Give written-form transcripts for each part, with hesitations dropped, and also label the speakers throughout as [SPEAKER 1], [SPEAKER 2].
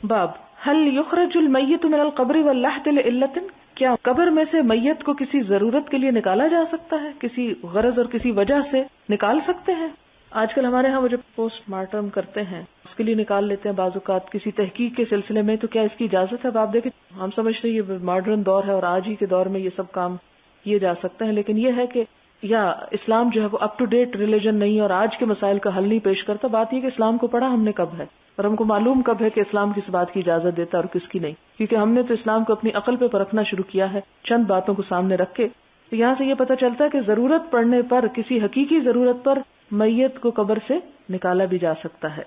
[SPEAKER 1] باب هل يخرج المیت من القبر واللحد لعلۃ، کیا قبر میں سے میت کو کسی ضرورت کے لیے نکالا جا سکتا ہے، کسی غرض اور کسی وجہ سے نکال سکتے ہیں؟ آج کل ہمارے ہاں وہ جو پوسٹ مارٹم کرتے ہیں اس کے لیے نکال لیتے ہیں بعض اوقات کسی تحقیق کے سلسلے میں، تو کیا اس کی اجازت ہے؟ اب آپ دیکھیں ہم سمجھتے ہیں یہ ماڈرن دور ہے اور آج ہی کے دور میں یہ سب کام کیے جا سکتے ہیں، لیکن یہ ہے کہ یا اسلام جو ہے وہ اپ ٹو ڈیٹ ریلیجن نہیں اور آج کے مسائل کا حل نہیں پیش کرتا. بات یہ کہ اسلام کو پڑھا ہم نے کب ہے اور ہم کو معلوم کب ہے کہ اسلام کس بات کی اجازت دیتا ہے اور کس کی نہیں، کیونکہ ہم نے تو اسلام کو اپنی عقل پہ پرکھنا شروع کیا ہے چند باتوں کو سامنے رکھ کے. تو یہاں سے یہ پتہ چلتا ہے کہ ضرورت پڑنے پر، کسی حقیقی ضرورت پر میت کو قبر سے نکالا بھی جا سکتا ہے.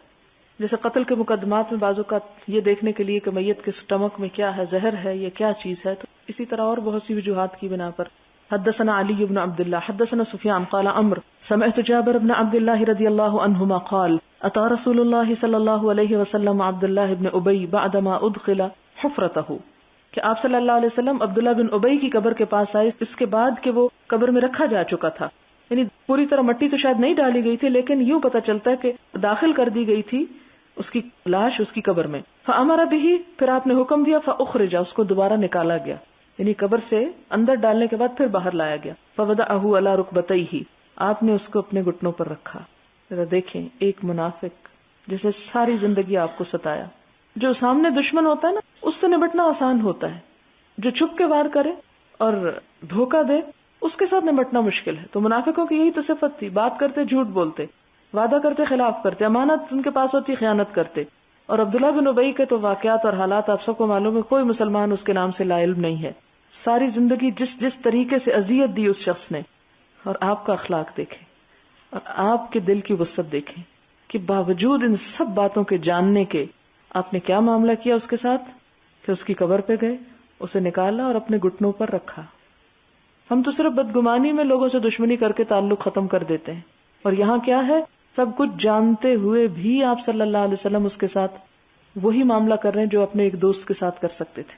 [SPEAKER 1] جیسے قتل کے مقدمات میں بعض اوقات یہ دیکھنے کے لیے کہ میت کے سٹمک میں کیا ہے، زہر ہے، یہ کیا چیز ہے، تو اسی طرح اور بہت سی وجوہات کی بنا پر. حدثنا علی بن عبد اللہ حدثنا سفیان قال عمرو سمعت جابر بن عبد الله رضی اللہ عنہما قال اتى رسول اللہ صلی اللہ علیہ وسلم عبد اللہ بن ابی بعدما ادخل حفرته، کہ آپ صلی اللہ علیہ وسلم عبداللہ بن ابی کی قبر کے پاس آئے اس کے بعد کہ وہ قبر میں رکھا جا چکا تھا، یعنی پوری طرح مٹی تو شاید نہیں ڈالی گئی تھی لیکن یوں پتہ چلتا ہے کہ داخل کر دی گئی تھی اس کی لاش اس کی قبر میں. فامر به، پھر آپ نے حکم دیا، فاخرج، اس کو دوبارہ نکالا گیا، یعنی قبر سے اندر ڈالنے کے بعد پھر باہر لایا گیا. فوضعه على ركبتيه، آپ نے اس کو اپنے گھٹنوں پر رکھا. ذرا دیکھیں ایک منافق جسے ساری زندگی آپ کو ستایا، جو سامنے دشمن ہوتا ہے نا اس سے نمٹنا آسان ہوتا ہے، جو چھپ کے وار کرے اور دھوکہ دے اس کے ساتھ نمٹنا مشکل ہے. تو منافقوں کی یہی تو صفت تھی، بات کرتے جھوٹ بولتے، وعدہ کرتے خلاف کرتے، امانت ان کے پاس ہوتی خیانت کرتے. اور عبداللہ بن ابی کے تو واقعات اور حالات آپ سب کو معلوم ہے، کوئی مسلمان اس کے نام سے لا علم نہیں ہے. ساری زندگی جس طریقے سے اذیت دی اس شخص نے، اور آپ کا اخلاق دیکھیں اور آپ کے دل کی وسعت دیکھیں کہ باوجود ان سب باتوں کے جاننے کے آپ نے کیا معاملہ کیا اس کے ساتھ کہ اس کی قبر پہ گئے، اسے نکالا اور اپنے گھٹنوں پر رکھا. ہم تو صرف بدگمانی میں لوگوں سے دشمنی کر کے تعلق ختم کر دیتے ہیں، اور یہاں کیا ہے، سب کچھ جانتے ہوئے بھی آپ صلی اللہ علیہ وسلم اس کے ساتھ وہی معاملہ کر رہے ہیں جو اپنے ایک دوست کے ساتھ کر سکتے تھے.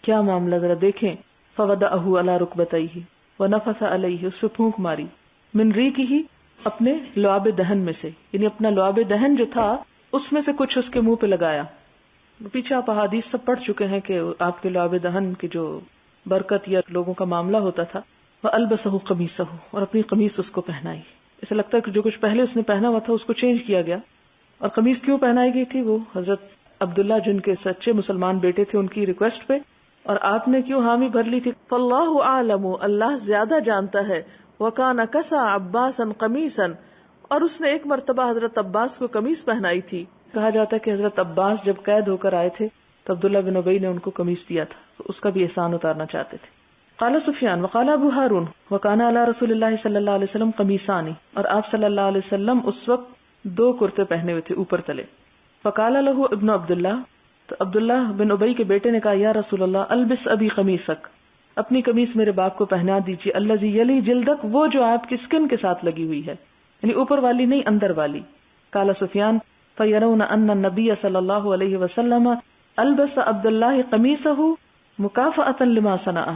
[SPEAKER 1] کیا معاملہ ذرا دیکھیں. فوضعه على ركبتيه ونفث عليه، اس پہ پھونک ماری، من ریقہ، اپنے لعاب دہن میں سے، یعنی اپنا لعاب دہن جو تھا اس میں سے کچھ اس کے منہ پہ لگایا. پیچھے آپ احادیث سب پڑھ چکے ہیں کہ آپ کے لعاب دہن کی جو برکت یا لوگوں کا معاملہ ہوتا تھا. وَأَلْبَسَهُ قَمِيصَهُ، اور اپنی قمیص اس کو پہنائی. اسے لگتا ہے کہ جو کچھ پہلے اس نے پہنا ہوا تھا اس کو چینج کیا گیا. اور قمیص کیوں پہنائی گئی تھی؟ وہ حضرت عبداللہ جن کے سچے مسلمان بیٹے تھے ان کی ریکویسٹ پہ. اور آپ نے کیوں حامی بھر لی تھی؟ فاللہ اعلم، اللہ زیادہ جانتا ہے. وکان کسا عباسا قمیصا، اور اس نے ایک مرتبہ حضرت عباس کو قمیص پہنائی تھی. کہا جاتا ہے کہ حضرت عباس جب قید ہو کر آئے تھے تو عبداللہ بن ابی نے ان کو قمیص دیا تھا، تو اس کا بھی احسان اتارنا چاہتے تھے. قال سفیان وقال ابو ہارون وکان علی رسول اللہ صلی اللہ علیہ وسلم قمیصان، اور آپ صلی اللہ علیہ وسلم اس وقت 2 کرتے پہنے ہوئے تھے اوپر تلے. فقال له ابن عبداللہ، تو عبداللہ بن ابی کے بیٹے نے کہا یا رسول اللہ البس ابی قمیصک، اپنی قمیص میرے باپ کو پہنا دیجیے. الذی یلی جلدک، وہ جو آپ کی اسکن کے ساتھ لگی ہوئی ہے، یعنی اوپر والی نہیں اندر والی. قال سفیان فیرون ان النبی صلی اللہ علیہ وسلم البس عبداللہ قمیصہ مکافأۃ لما صنع،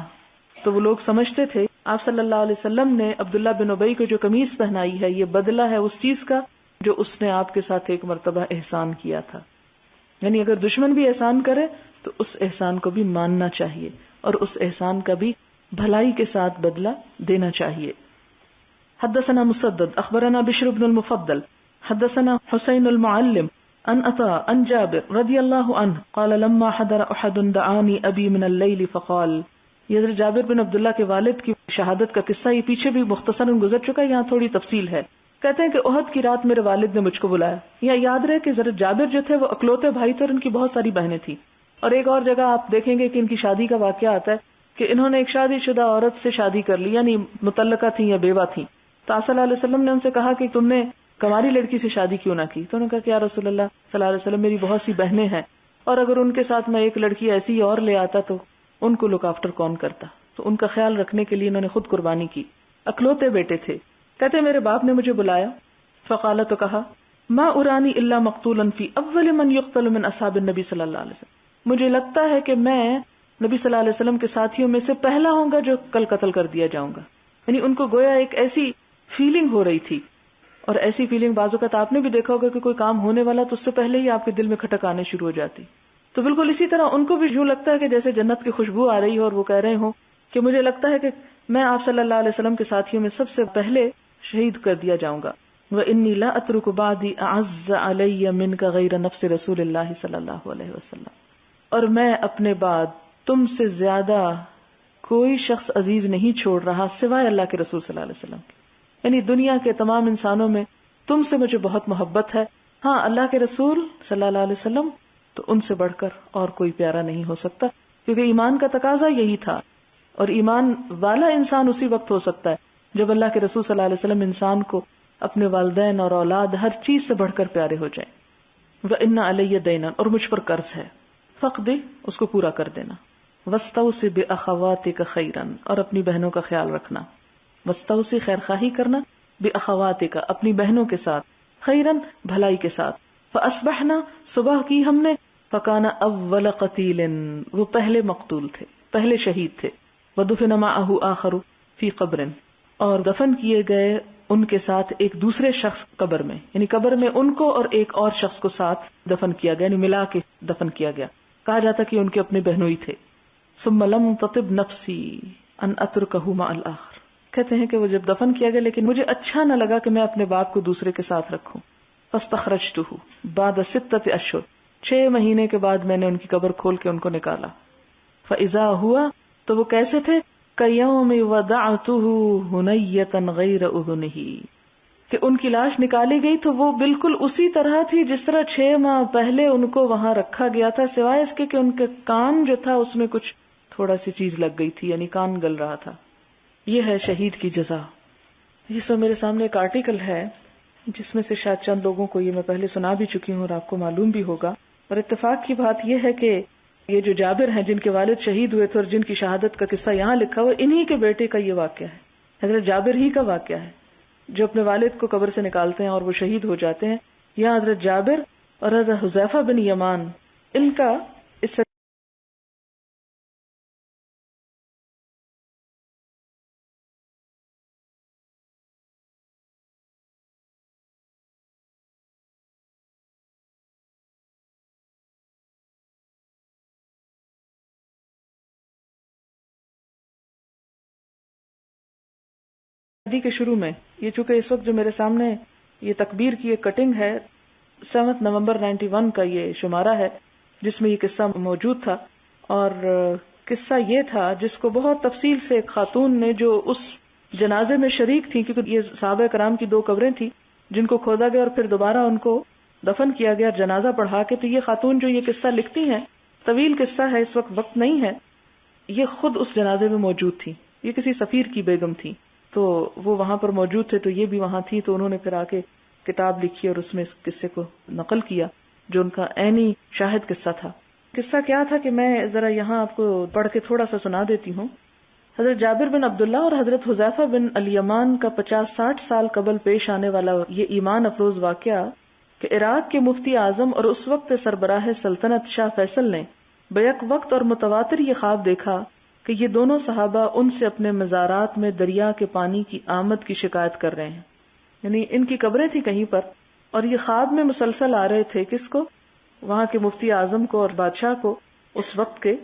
[SPEAKER 1] تو وہ لوگ سمجھتے تھے آپ صلی اللہ علیہ وسلم نے عبداللہ بن ابی کو جو قمیص پہنائی ہے یہ بدلہ ہے اس چیز کا جو اس نے آپ کے ساتھ ایک مرتبہ احسان کیا تھا. یعنی اگر دشمن بھی احسان کرے تو اس احسان کو بھی ماننا چاہیے اور اس احسان کا بھی بھلائی کے ساتھ بدلہ دینا چاہیے. حدثنا مسدد اخبرنا بشر بن المفضل حدثنا حسین المعلم ان عطاء ان جابر رضی اللہ عنہ قال لما حضر احد دعانی ابی من اللیل فقال، یہ حضرت جابر بن عبداللہ کے والد کی شہادت کا قصہ یہ پیچھے بھی مختصراً گزر چکا ہے، یہاں تھوڑی تفصیل ہے. کہتے ہیں کہ احد کی رات میرے والد نے مجھ کو بلایا. یا یاد رہے کہ حضرت جابر جو تھے وہ اکلوتے بھائی تھے اور ان کی بہت ساری بہنیں تھیں. اور ایک اور جگہ آپ دیکھیں گے کہ ان کی شادی کا واقعہ آتا ہے کہ انہوں نے ایک شادی شدہ عورت سے شادی کر لی، یعنی مطلقہ تھیں یا بیوہ تھیں. تو آپ صلی اللہ علیہ وسلم نے ان سے کہا کہ تم نے کماری لڑکی سے شادی کیوں نہ کی؟ تو انہوں نے کہا کہ یا رسول اللہ صلی اللہ علیہ وسلم میری بہت سی بہنیں ہیں اور اگر ان کے ساتھ میں ایک لڑکی ایسی اور لے آتا تو ان کو لک آفٹر کون کرتا؟ تو ان کا خیال رکھنے کے لیے انہوں نے خود قربانی کی. اکلوتے بیٹے تھے. کہتے میرے باپ نے مجھے بلایا، فقال، تو کہا ما ارانی الا مقتولا فی اول من یقتل من اصحاب النبی صلی اللہ علیہ وسلم، مجھے لگتا ہے کہ میں نبی صلی اللہ علیہ وسلم کے ساتھیوں میں سے پہلا ہوں گا جو کل قتل کر دیا جاؤں گا. یعنی ان کو گویا ایک ایسی فیلنگ ہو رہی تھی، اور ایسی فیلنگ بعض اوقات آپ نے بھی دیکھا ہوگا کہ کوئی کام ہونے والا تو اس سے پہلے ہی آپ کے دل میں کھٹک آنے شروع ہو جاتی تو بالکل اسی طرح ان کو بھی یوں لگتا ہے کہ جیسے جنت کی خوشبو آ رہی ہو اور وہ کہہ رہے ہوں کہ مجھے لگتا ہے کہ میں آپ صلی اللہ علیہ وسلم کے ساتھیوں میں سب سے پہلے شہید کر دیا جاؤں گا. وَإِنِّي لَا أَتْرُكُ بَعْدِي أَعَزَّ عَلَيَّ مِنْكَ غَيْرَ نَفْسِ رسول اللہ صلی اللہ علیہ وسلم. اور میں اپنے بعد تم سے زیادہ کوئی شخص عزیز نہیں چھوڑ رہا سوائے اللہ کے رسول صلی اللہ علیہ وسلم کے. یعنی دنیا کے تمام انسانوں میں تم سے مجھے بہت محبت ہے. ہاں اللہ کے رسول صلی اللہ علیہ وسلم تو ان سے بڑھ کر اور کوئی پیارا نہیں ہو سکتا، کیونکہ ایمان کا تقاضا یہی تھا. اور ایمان والا انسان اسی وقت ہو سکتا ہے جب اللہ کے رسول صلی اللہ علیہ وسلم انسان کو اپنے والدین اور اولاد ہر چیز سے بڑھ کر پیارے ہو جائیں. وَإِنَّ عَلَيَّ دَيْنًا، اور مجھ پر قرض ہے، فَقْضِ، اس کو پورا کر دینا. وَاسْتَوْصِ بِأَخَوَاتِكَ خَيْرًا، اور اپنی بہنوں کا خیال رکھنا. وَاسْتَوْصِ، خیر خواہی کرنا، بِأَخَوَاتِكَ، اپنی بہنوں کے ساتھ، خیرن، بھلائی کے ساتھ. فَأَصْبَحْنَا، صبح کی ہم نے، فَكَانَ أَوَّلَ قَتِيلٍ، وہ پہلے مقتول تھے، پہلے شہید تھے. وَدُفِنَ مَعَهُ آخَرُ فِي قَبْرٍ، اور دفن کیے گئے ان کے ساتھ ایک دوسرے شخص قبر میں، یعنی قبر میں ان کو اور ایک اور شخص کو ساتھ دفن کیا گیا، یعنی ملا کے دفن کیا گیا. کہا جاتا کہ ان کے اپنے بہنوئی تھے. ثُمَّ لَمْ تَطِبْ نَفْسِي أَنْ أَتْرُكَهُ مَعَ الْآخَرِ، کہتے ہیں کہ وہ جب دفن کیا گیا لیکن مجھے اچھا نہ لگا کہ میں اپنے باپ کو دوسرے کے ساتھ رکھوں. فَاسْتَخْرَجْتُهُ بَعْدَ 6 أشهر، 6 مہینے کے بعد میں نے ان کی قبر کھول کے ان کو نکالا. فَإِذَا هُوَ، تو وہ کیسے تھے، كَيَوْمِ وَضَعْتُهُ هُنَيَّةً غَيْرَ أُذُنِهِ، کہ ان کی لاش نکالی گئی تو وہ بالکل اسی طرح تھی جس طرح 6 ماہ پہلے ان کو وہاں رکھا گیا تھا، سوائے اس کے کہ ان کے کان جو تھا اس میں کچھ تھوڑا سی چیز لگ گئی تھی، یعنی کان گل رہا تھا. یہ ہے شہید کی جزا. یہ سب میرے سامنے ایک آرٹیکل ہے جس میں سے شاید چند لوگوں کو یہ میں پہلے سنا بھی چکی ہوں اور آپ کو معلوم بھی ہوگا. اور اتفاق کی بات یہ ہے کہ یہ جو جابر ہیں جن کے والد شہید ہوئے تھے اور جن کی شہادت کا قصہ یہاں لکھا ہوا، انہی کے بیٹے کا یہ واقعہ ہے. حضرت جابر ہی کا واقعہ ہے جو اپنے والد کو قبر سے نکالتے ہیں اور وہ شہید ہو جاتے ہیں. یہاں حضرت جابر اور حضرت حذیفہ بن یمان، ان کا اس صدی کے شروع میں، یہ چونکہ اس وقت جو میرے سامنے یہ تکبیر کی ایک کٹنگ ہے، 7 نومبر 91 کا یہ شمارہ ہے جس میں یہ قصہ موجود تھا. اور قصہ یہ تھا جس کو بہت تفصیل سے ایک خاتون نے جو اس جنازے میں شریک تھی، کیونکہ یہ صحابہ کرام کی 2 قبریں تھیں جن کو کھودا گیا اور پھر دوبارہ ان کو دفن کیا گیا جنازہ پڑھا کے، تو یہ خاتون جو یہ قصہ لکھتی ہیں، طویل قصہ ہے، اس وقت نہیں ہے، یہ خود اس جنازے میں موجود تھی. یہ کسی سفیر کی بیگم تھی تو وہ وہاں پر موجود تھے، تو یہ بھی وہاں تھی، تو انہوں نے پھر آ کے کتاب لکھی اور اس میں اس قصے کو نقل کیا جو ان کا عینی شاہد قصہ تھا. قصہ کیا تھا کہ میں ذرا یہاں آپ کو پڑھ کے تھوڑا سا سنا دیتی ہوں. حضرت جابر بن عبداللہ اور حضرت حذیفہ بن الیمان کا 50-60 سال قبل پیش آنے والا یہ ایمان افروز واقعہ کہ عراق کے مفتی اعظم اور اس وقت سربراہ سلطنت شاہ فیصل نے بیک وقت اور متواتر یہ خواب دیکھا کہ یہ دونوں صحابہ ان سے اپنے مزارات میں دریا کے پانی کی آمد کی شکایت کر رہے ہیں. یعنی ان کی قبریں تھی کہیں پر اور یہ خواب میں مسلسل آ رہے تھے کس کو، وہاں کے مفتی اعظم کو اور بادشاہ کو اس وقت کے،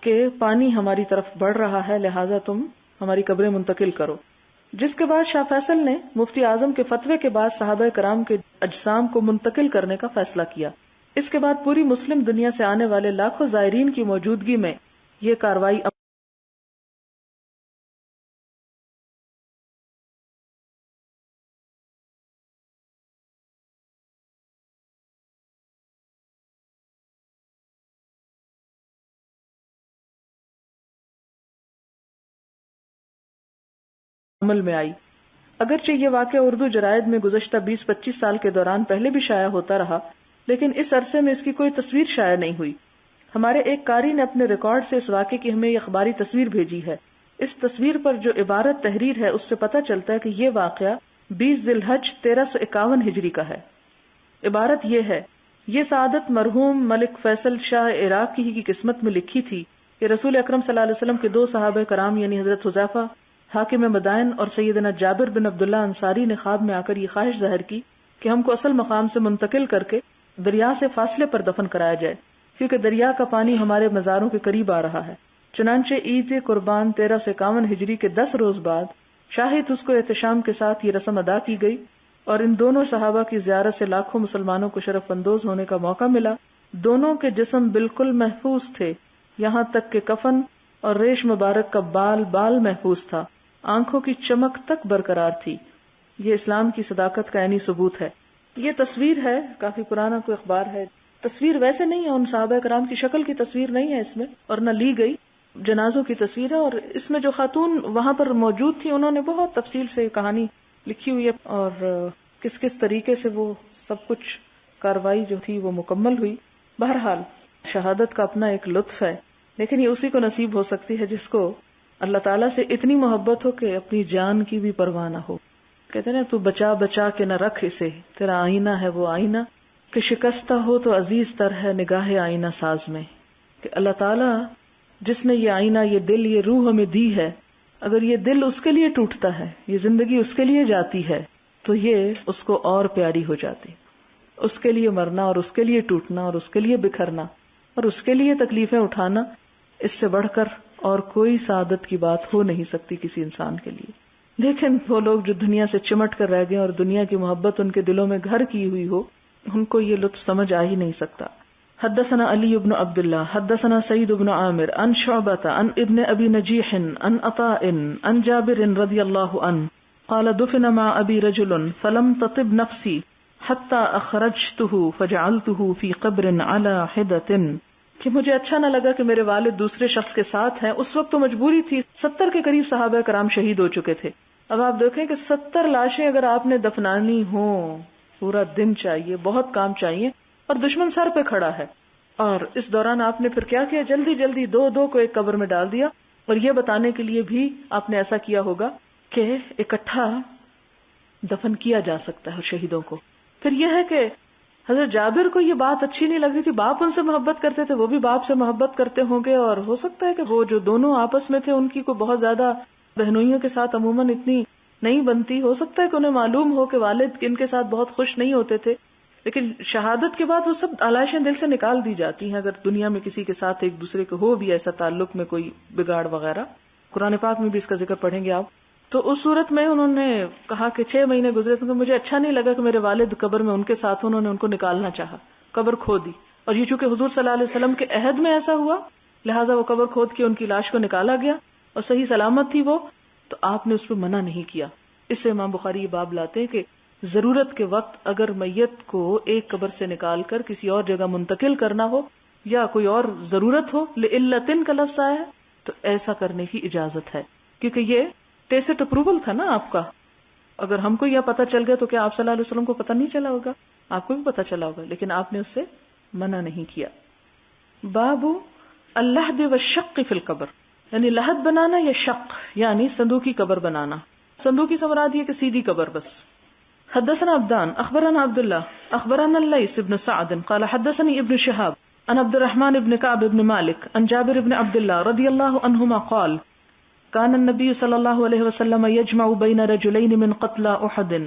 [SPEAKER 1] کہ پانی ہماری طرف بڑھ رہا ہے لہٰذا تم ہماری قبریں منتقل کرو. جس کے بعد شاہ فیصل نے مفتی اعظم کے فتوے کے بعد صحابہ کرام کے اجسام کو منتقل کرنے کا فیصلہ کیا. اس کے بعد پوری مسلم دنیا سے آنے والے لاکھوں زائرین کی موجودگی میں یہ کارروائی عمل میں آئی. اگرچہ یہ واقعہ اردو جرائد میں گزشتہ 20-25 سال کے دوران پہلے بھی شائع ہوتا رہا، لیکن اس عرصے میں اس کی کوئی تصویر شائع نہیں ہوئی. ہمارے ایک قاری نے اپنے ریکارڈ سے اس واقعے کی ہمیں یہ اخباری تصویر بھیجی ہے. اس تصویر پر جو عبارت تحریر ہے اس سے پتہ چلتا ہے کہ یہ واقعہ 20 ذی الحج 1351 ہجری کا ہے. عبارت یہ ہے: یہ سعادت مرحوم ملک فیصل شاہ عراق کی قسمت میں لکھی تھی کہ رسول اکرم صلی اللہ علیہ وسلم کے 2 صحابہ کرام یعنی حضرت حذیفہ حاکم مدائن اور سیدنا جابر بن عبداللہ انصاری نے خواب میں آ کر یہ خواہش ظاہر کی کہ ہم کو اصل مقام سے منتقل کر کے دریا سے فاصلے پر دفن کرایا جائے، کیونکہ دریا کا پانی ہمارے مزاروں کے قریب آ رہا ہے۔ چنانچہ عید قربان 1351 ہجری کے 10 روز بعد شاہد اس کو احتشام کے ساتھ یہ رسم ادا کی گئی، اور ان دونوں صحابہ کی زیارت سے لاکھوں مسلمانوں کو شرف اندوز ہونے کا موقع ملا۔ دونوں کے جسم بالکل محفوظ تھے، یہاں تک کہ کفن اور ریش مبارک کا بال محفوظ تھا، آنکھوں کی چمک تک برقرار تھی۔ یہ اسلام کی صداقت کا عینی ثبوت ہے۔ یہ تصویر ہے، کافی پرانا کوئی اخبار ہے، تصویر ویسے نہیں ہے، ان صحابہ کرام کی شکل کی تصویر نہیں ہے اس میں، اور نہ لی گئی، جنازوں کی تصویر ہے، اور اس میں جو خاتون وہاں پر موجود تھی انہوں نے بہت تفصیل سے کہانی لکھی ہوئی ہے، اور کس کس طریقے سے وہ سب کچھ کاروائی جو تھی وہ مکمل ہوئی۔ بہرحال شہادت کا اپنا ایک لطف ہے، لیکن یہ اسی کو نصیب ہو سکتی ہے جس کو اللہ تعالیٰ سے اتنی محبت ہو کہ اپنی جان کی بھی پرواہ نہ ہو۔ کہتے ہیں نا، تو بچا بچا کے نہ رکھ اسے، تیرا آئینہ ہے وہ آئینہ کہ شکستہ ہو تو عزیز تر ہے نگاہ آئینہ ساز میں۔ کہ اللہ تعالیٰ جس نے یہ آئینہ، یہ دل، یہ روح ہمیں دی ہے، اگر یہ دل اس کے لیے ٹوٹتا ہے، یہ زندگی اس کے لیے جاتی ہے، تو یہ اس کو اور پیاری ہو جاتی۔ اس کے لیے مرنا اور اس کے لیے ٹوٹنا اور اس کے لیے بکھرنا اور اس کے لیے تکلیفیں اٹھانا، اس سے بڑھ کر اور کوئی سعادت کی بات ہو نہیں سکتی کسی انسان کے لیے۔ لیکن وہ لوگ جو دنیا سے چمٹ کر رہ گئے اور دنیا کی محبت ان کے دلوں میں گھر کی ہوئی ہو، ان کو یہ لطف سمجھ آ ہی نہیں سکتا۔ حدثنا علی بن عبد اللہ حدثنا سعید بن عامر عن شعبۃ عن ابن ابی نجیح عن عطاء عن جابر رضی اللہ عنہ قال دفن مع ابی رجل فلم تطب نفسی حتی اخرجته فجعلته فی قبر علی حدۃ، کہ مجھے اچھا نہ لگا کہ میرے والد دوسرے شخص کے ساتھ ہیں۔ اس وقت تو مجبوری تھی، 70 کے قریب صحابہ کرام شہید ہو چکے تھے۔ اب آپ دیکھیں کہ 70 لاشیں اگر آپ نے دفنانی ہوں، پورا دن چاہیے، بہت کام چاہیے، اور دشمن سر پہ کھڑا ہے، اور اس دوران آپ نے پھر کیا کیا؟ جلدی جلدی دو کو ایک قبر میں ڈال دیا، اور یہ بتانے کے لیے بھی آپ نے ایسا کیا ہوگا کہ اکٹھا دفن کیا جا سکتا ہے شہیدوں کو۔ پھر یہ ہے کہ حضرت جابر کو یہ بات اچھی نہیں لگ رہی تھی، باپ ان سے محبت کرتے تھے، وہ بھی باپ سے محبت کرتے ہوں گے، اور ہو سکتا ہے کہ وہ جو دونوں آپس میں تھے ان کی کوئی بہت زیادہ بہنوئیوں کے ساتھ عموماً اتنی نہیں بنتی، ہو سکتا ہے کہ انہیں معلوم ہو کہ والد ان کے ساتھ بہت خوش نہیں ہوتے تھے، لیکن شہادت کے بعد وہ سب علائشیں دل سے نکال دی جاتی ہیں اگر دنیا میں کسی کے ساتھ ایک دوسرے کو ہو بھی ایسا تعلق میں کوئی بگاڑ وغیرہ۔ قرآن پاک میں بھی اس کا ذکر پڑھیں گے آپ۔ تو اس صورت میں انہوں نے کہا کہ 6 مہینے گزرے تو مجھے اچھا نہیں لگا کہ میرے والد قبر میں ان کے ساتھ، انہوں نے ان کو نکالنا چاہا، قبر کھود دی، اور یہ چونکہ حضور صلی اللہ علیہ وسلم کے عہد میں ایسا ہوا لہٰذا وہ قبر کھود کے ان کی لاش کو نکالا گیا، اور صحیح سلامت تھی وہ، تو آپ نے اس پہ منع نہیں کیا۔ اس سے امام بخاری یہ باب لاتے ہیں کہ ضرورت کے وقت اگر میت کو ایک قبر سے نکال کر کسی اور جگہ منتقل کرنا ہو یا کوئی اور ضرورت ہو، لعلۃ کا لفظ آیا ہے، تو ایسا کرنے کی اجازت ہے، کیونکہ یہ ٹیسٹ اپروول تھا نا آپ کا۔ اگر ہم کو یہ پتہ چل گیا تو کیا آپ صلی اللہ علیہ وسلم کو پتہ نہیں چلا ہوگا؟ آپ کو بھی پتہ چلا ہوگا، لیکن آپ نے اس سے منع نہیں کیا۔ باب اللحد والشق فی القبر، یعنی لحد بنانا یا شق یعنی صندوقی قبر بنانا۔ صندوقی سے مراد یہ کہ سیدھی قبر بس۔ حدثنا عبدان اخبرنا عبد الله اخبرنا الليث بن سعد قال حدثني ابن شهاب عن عبد الرحمن بن كعب بن مالك عن جابر بن عبد الله رضي الله عنهما قال كان النبي صلى الله عليه وسلم يجمع بين رجلين من قتلى أحد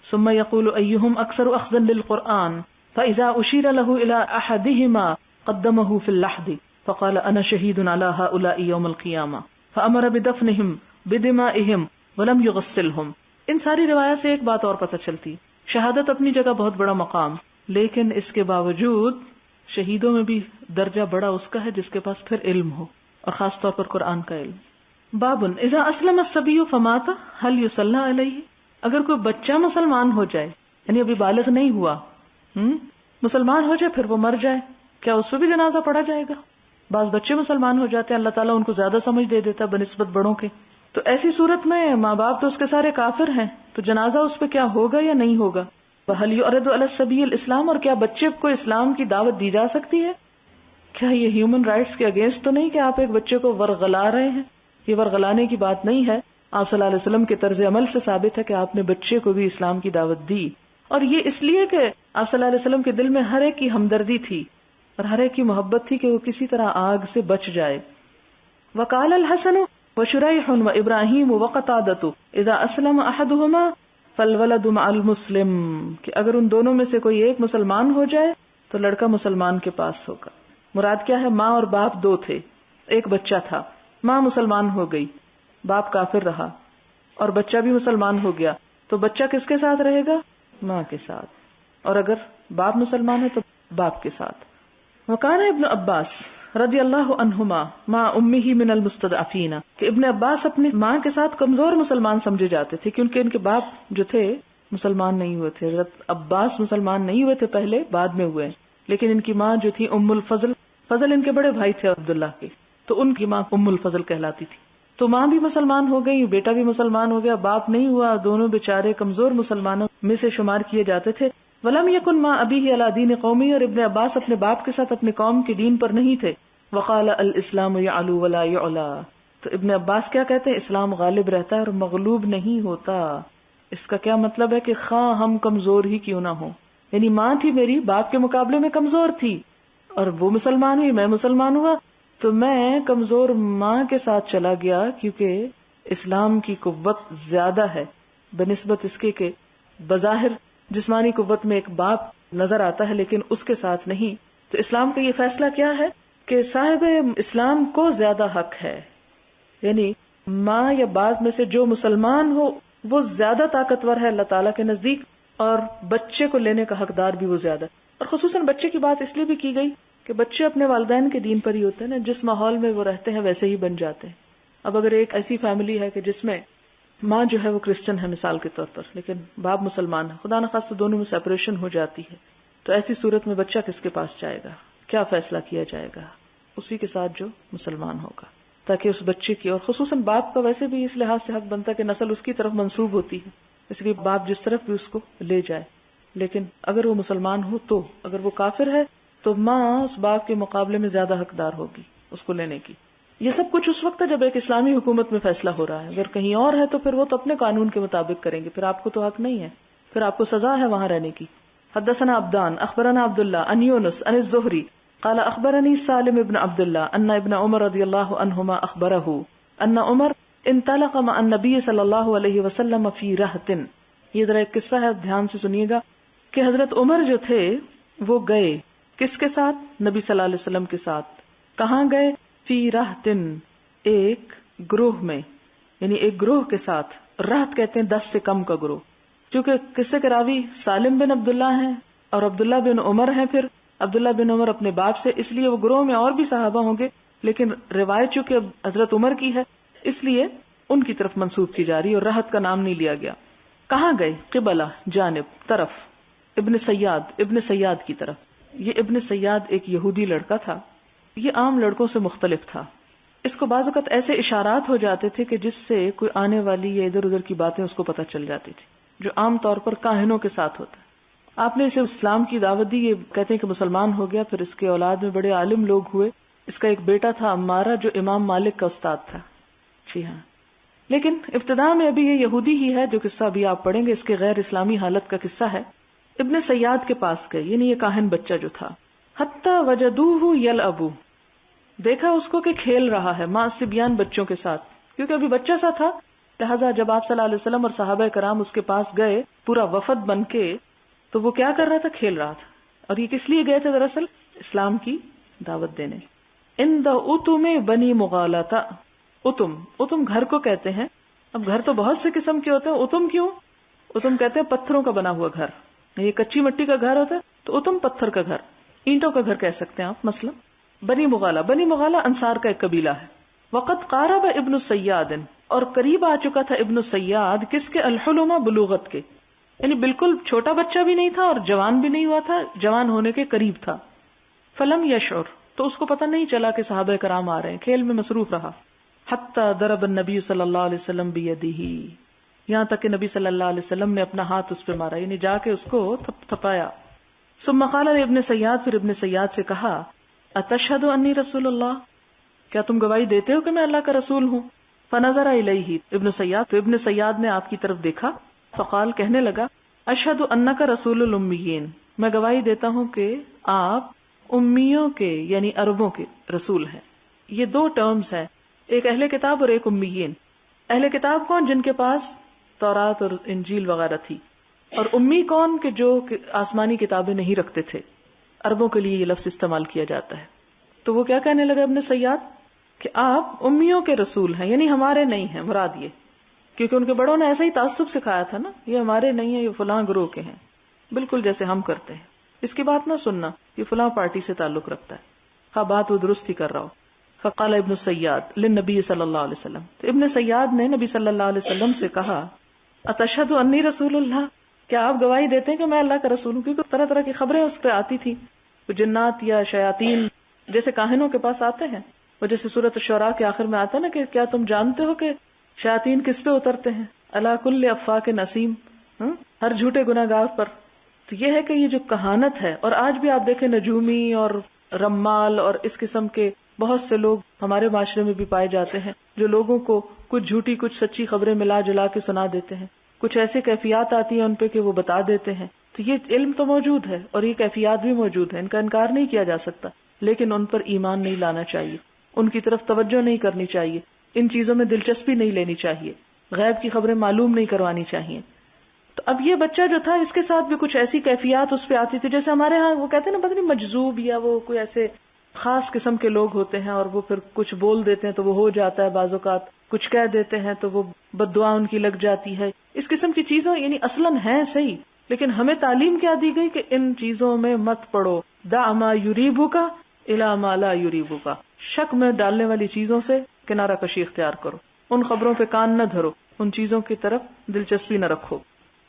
[SPEAKER 1] ثم يقول أيهم أكثر أخذا للقرآن فإذا أشير له إلى أحدهما قدمه في اللحد فقال أنا شهيد على هؤلاء يوم القيامة فأمر بدفنهم بدمائهم ولم يغسلهم۔ ان ساری روایات سے ایک بات اور پتہ چلتی، شہادت اپنی جگہ بہت بڑا مقام، لیکن اس کے باوجود شہیدوں میں بھی درجہ بڑا اس کا ہے جس کے پاس پھر علم ہو، اور خاص طور پر قرآن کا علم۔ باب اذا اسلم الصبی فمات هل يصلى علیہ، اگر کوئی بچہ مسلمان ہو جائے یعنی ابھی بالغ نہیں ہوا، مسلمان ہو جائے پھر وہ مر جائے، کیا اس پہ بھی جنازہ پڑھا جائے گا؟ بعض بچے مسلمان ہو جاتے ہیں، اللہ تعالیٰ ان کو زیادہ سمجھ دے دیتا ہے بنسبت بڑوں کے، تو ایسی صورت میں ماں باپ تو اس کے سارے کافر ہیں، تو جنازہ اس پہ کیا ہوگا یا نہیں ہوگا؟ وَهَلْ يُعْرَضُ عَلَى السَّبِيِّ الْإِسْلَامُ، اور کیا بچے کو اسلام کی دعوت دی جا سکتی ہے؟ کیا یہ ہیومن رائٹس کے اگینسٹ تو نہیں کہ آپ ایک بچے کو ورغلا رہے ہیں؟ یہ ورغلانے کی بات نہیں ہے، آپ صلی اللہ علیہ وسلم کے طرز عمل سے ثابت ہے کہ آپ نے بچے کو بھی اسلام کی دعوت دی، اور یہ اس لیے کہ آپ صلی اللہ علیہ وسلم کے دل میں ہر ایک کی ہمدردی تھی اور ہر ایک کی محبت تھی کہ وہ کسی طرح آگ سے بچ جائے۔ وقال الحسن وشریح وابراہیم وقتادۃ اذا اسلم احدهما فالولد مع المسلم، کہ اگر ان دونوں میں سے کوئی ایک مسلمان ہو جائے تو لڑکا مسلمان کے پاس ہوگا۔ مراد کیا ہے؟ ماں اور باپ دو تھے، ایک بچہ تھا، ماں مسلمان ہو گئی، باپ کافر رہا، اور بچہ بھی مسلمان ہو گیا، تو بچہ کس کے ساتھ رہے گا؟ ماں کے ساتھ، اور اگر باپ مسلمان ہے تو باپ کے ساتھ۔ وکان ابن عباس رضی اللہ عنہما مع امہ من المستضعفین، کہ ابن عباس اپنی ماں کے ساتھ کمزور مسلمان سمجھے جاتے تھے، کیونکہ ان کے باپ جو تھے مسلمان نہیں ہوئے تھے۔ حضرت عباس مسلمان نہیں ہوئے تھے پہلے، بعد میں ہوئے، لیکن ان کی ماں جو تھی ام الفضل، فضل ان کے بڑے بھائی تھے عبداللہ کے، تو ان کی ماں ام الفضل کہلاتی تھی۔ تو ماں بھی مسلمان ہو گئی، بیٹا بھی مسلمان ہو گیا، باپ نہیں ہوا، دونوں بیچارے کمزور مسلمانوں میں سے شمار کیے جاتے تھے۔ ولم یکن مع ابیہ علی دین قومی، اور ابن عباس اپنے باپ کے ساتھ اپنے قوم کے دین پر نہیں تھے۔ وقال الاسلام یعلو ولا یعلا، تو ابن عباس کیا کہتے ہیں؟ اسلام غالب رہتا ہے اور مغلوب نہیں ہوتا۔ اس کا کیا مطلب ہے؟ کہ خواہ ہم کمزور ہی کیوں نہ ہوں، یعنی ماں تھی میری باپ کے مقابلے میں کمزور تھی، اور وہ مسلمان ہوئی، میں مسلمان ہوا، تو میں کمزور ماں کے ساتھ چلا گیا، کیونکہ اسلام کی قوت زیادہ ہے بنسبت اس کے کہ بظاہر جسمانی قوت میں ایک باپ نظر آتا ہے لیکن اس کے ساتھ نہیں۔ تو اسلام کا یہ فیصلہ کیا ہے کہ صاحب اسلام کو زیادہ حق ہے، یعنی ماں یا باپ میں سے جو مسلمان ہو وہ زیادہ طاقتور ہے اللہ تعالیٰ کے نزدیک، اور بچے کو لینے کا حقدار بھی وہ زیادہ، اور خصوصاً بچے کی بات اس لیے بھی کی گئی کہ بچے اپنے والدین کے دین پر ہی ہوتے ہیں نا، جس ماحول میں وہ رہتے ہیں ویسے ہی بن جاتے ہیں۔ اب اگر ایک ایسی فیملی ہے کہ جس میں ماں جو ہے وہ کرسچن ہے مثال کے طور پر، لیکن باپ مسلمان ہے، خدا نخواستہ دونوں میں سیپریشن ہو جاتی ہے، تو ایسی صورت میں بچہ کس کے پاس جائے گا؟ کیا فیصلہ کیا جائے گا؟ اسی کے ساتھ جو مسلمان ہوگا، تاکہ اس بچے کی، اور خصوصاً باپ کا ویسے بھی اس لحاظ سے حق بنتا ہے کہ نسل اس کی طرف منسوب ہوتی ہے، اس لیے باپ جس طرف بھی اس کو لے جائے، لیکن اگر وہ مسلمان ہو تو، اگر وہ کافر ہے تو ماں اس باپ کے مقابلے میں زیادہ حقدار ہوگی اس کو لینے کی۔ یہ سب کچھ اس وقت ہے جب ایک اسلامی حکومت میں فیصلہ ہو رہا ہے، اگر کہیں اور ہے تو پھر وہ تو اپنے قانون کے مطابق کریں گے، پھر آپ کو تو حق نہیں ہے، پھر آپ کو سزا ہے وہاں رہنے کی۔ حدثنا عبدان اخبرنا عبداللہ عن یونس عن الزہری قال اخبرنی سالم ابن عبداللہ ان ابن عمر رضی اللہ عنہما اخبرہ ان عمر انطلق مع النبی صلی اللہ علیہ وسلم فی رہط۔ یہ ذرا ایک قصہ ہے، دھیان سے سنیے گا کہ حضرت عمر جو تھے وہ گئے کس کے ساتھ؟ نبی صلی اللہ علیہ وسلم کے ساتھ۔ کہاں گئے؟ فی رہط، ایک گروہ میں، یعنی ایک گروہ کے ساتھ۔ رہط کہتے ہیں 10 سے کم کا گروہ، کیونکہ قصے کے راوی سالم بن عبداللہ ہیں اور عبداللہ بن عمر ہیں، پھر عبداللہ بن عمر اپنے باپ سے، اس لیے وہ گروہ میں اور بھی صحابہ ہوں گے، لیکن روایت چونکہ حضرت عمر کی ہے اس لیے ان کی طرف منسوب کی جا رہی ہے اور رہط کا نام نہیں لیا گیا۔ کہاں گئے؟ قبلہ، جانب، طرف، ابن سیاد کی طرف۔ یہ ابن سیاد ایک یہودی لڑکا تھا، یہ عام لڑکوں سے مختلف تھا۔ اس کو بعض اوقات ایسے اشارات ہو جاتے تھے کہ جس سے کوئی آنے والی یا ادھر ادھر کی باتیں اس کو پتہ چل جاتی تھی، جو عام طور پر کاہنوں کے ساتھ ہوتا ہے۔ آپ نے اسے اسلام کی دعوت دی، یہ کہتے ہیں کہ مسلمان ہو گیا، پھر اس کے اولاد میں بڑے عالم لوگ ہوئے۔ اس کا ایک بیٹا تھا عمارہ جو امام مالک کا استاد تھا، جی ہاں، لیکن ابتدا میں ابھی یہ یہودی ہی ہے، جو قصہ ابھی آپ پڑھیں گے اس کے غیر اسلامی حالت کا قصہ ہے۔ ابن سیاد کے پاس گئے، یعنی یہ کاہن بچہ جو تھا، حتی وجدوہ یلعبو، دیکھا اس کو کہ کھیل رہا ہے مع صبیان، بچوں کے ساتھ، کیونکہ ابھی بچہ سا تھا، لہذا جب آپ صلی اللہ علیہ وسلم اور صحابہ کرام اس کے پاس گئے پورا وفد بن کے، تو وہ کیا کر رہا تھا؟ کھیل رہا تھا۔ اور یہ کس لیے گئے تھے؟ دراصل اسلام کی دعوت دینے۔ ان دا اتم بنی مغالطہ، اتم گھر کو کہتے ہیں، اب گھر تو بہت سے قسم کے ہوتے ہیں، اتم کیوں؟ اتم کہتے ہیں پتھروں کا بنا ہوا گھر، یہ کچی مٹی کا گھر ہوتا ہے تو اتم پتھر کا گھر، اینٹوں کا گھر کہہ سکتے ہیں آپ۔ مثلا بنی مغالہ انصار کا ایک قبیلہ ہے۔ وقت قارب ابن سیاد، اور قریب آ چکا تھا ابن سیاد، کس کے؟ الحلم، بلوغت کے، یعنی بالکل چھوٹا بچہ بھی نہیں تھا اور جوان بھی نہیں ہوا تھا، جوان ہونے کے قریب تھا۔ فلم یشعر، تو اس کو پتہ نہیں چلا کہ صحابہ کرام آ رہے ہیں، کھیل میں مصروف رہا۔ حتی ضرب النبی صلی اللہ علیہ وسلم بیدہ، یہاں تک کہ نبی صلی اللہ علیہ وسلم نے اپنا ہاتھ اس پہ مارا، یعنی جا کے اس کو تھپ تھپایا۔ ثم قال ابن سیاد، پھر ابن سیاد سے کہا، اتشہد انی رسول اللہ، کیا تم گواہی دیتے ہو کہ میں اللہ کا رسول ہوں؟ فنظر الیہ ابن سیاد، تو ابن سیاد نے آپ کی طرف دیکھا، فقال، کہنے لگا، اشہد انک رسول الامیین، میں گواہی دیتا ہوں کہ آپ امیوں کے یعنی عربوں کے رسول ہیں۔ یہ دو ٹرمز ہیں، ایک اہل کتاب اور ایک امیین۔ اہل کتاب کون؟ جن کے پاس تورات اور انجیل وغیرہ تھی، اور امی کون؟ کہ جو آسمانی کتابیں نہیں رکھتے تھے۔ عربوں کے لیے یہ لفظ استعمال کیا جاتا ہے۔ تو وہ کیا کہنے لگا ابن سیاد کہ آپ امیوں کے رسول ہیں، یعنی ہمارے نہیں ہیں، مراد یہ، کیونکہ ان کے بڑوں نے ایسا ہی تعصب سکھایا تھا نا، یہ ہمارے نہیں ہیں، یہ فلاں گروہ کے ہیں، بالکل جیسے ہم کرتے ہیں، اس کی بات نہ سننا، یہ فلاں پارٹی سے تعلق رکھتا ہے، ہاں بات وہ درست ہی کر رہا ہو۔ فقال ابن سیاد للنبی صلی اللہ علیہ وسلم، تو ابن سیاد نے نبی صلی اللہ علیہ وسلم سے کہا اتشہد انی رسول اللہ، کیا آپ گواہی دیتے ہیں کہ میں اللہ کا رسول ہوں؟ کیونکہ طرح طرح کی خبریں اس پہ آتی تھی، جنات یا شیاطین جیسے کاہنوں کے پاس آتے ہیں، وہ جیسے سورۃ الشعراء کے آخر میں آتا ہے نا کہ کیا تم جانتے ہو کہ شیاطین کس پہ اترتے ہیں؟ علی کل افاک نسیم، ہر جھوٹے گناہگار پر۔ تو یہ ہے کہ یہ جو کہانت ہے، اور آج بھی آپ دیکھیں نجومی اور رمال اور اس قسم کے بہت سے لوگ ہمارے معاشرے میں بھی پائے جاتے ہیں جو لوگوں کو کچھ جھوٹی کچھ سچی خبریں ملا جلا کے سنا دیتے ہیں، کچھ ایسے کیفیات آتی ہیں ان پہ کہ وہ بتا دیتے ہیں۔ تو یہ علم تو موجود ہے اور یہ کیفیات بھی موجود ہے، ان کا انکار نہیں کیا جا سکتا، لیکن ان پر ایمان نہیں لانا چاہیے، ان کی طرف توجہ نہیں کرنی چاہیے، ان چیزوں میں دلچسپی نہیں لینی چاہیے، غیب کی خبریں معلوم نہیں کروانی چاہیے۔ تو اب یہ بچہ جو تھا اس کے ساتھ بھی کچھ ایسی کیفیات اس پہ آتی تھی، جیسے ہمارے ہاں وہ کہتے ہیں نا پتہ نہیں مجذوب، یا وہ کوئی ایسے خاص قسم کے لوگ ہوتے ہیں اور وہ پھر کچھ بول دیتے ہیں تو وہ ہو جاتا ہے، بعض اوقات کچھ کہہ دیتے ہیں تو وہ بد دعا ان کی لگ جاتی ہے، اس قسم کی چیزیں یعنی اصلاً ہیں صحیح، لیکن ہمیں تعلیم کیا دی گئی کہ ان چیزوں میں مت پڑو، دع ما یریبک الی ما لا یریبک، شک میں ڈالنے والی چیزوں سے کنارہ کشی اختیار کرو، ان خبروں پہ کان نہ دھرو، ان چیزوں کی طرف دلچسپی نہ رکھو۔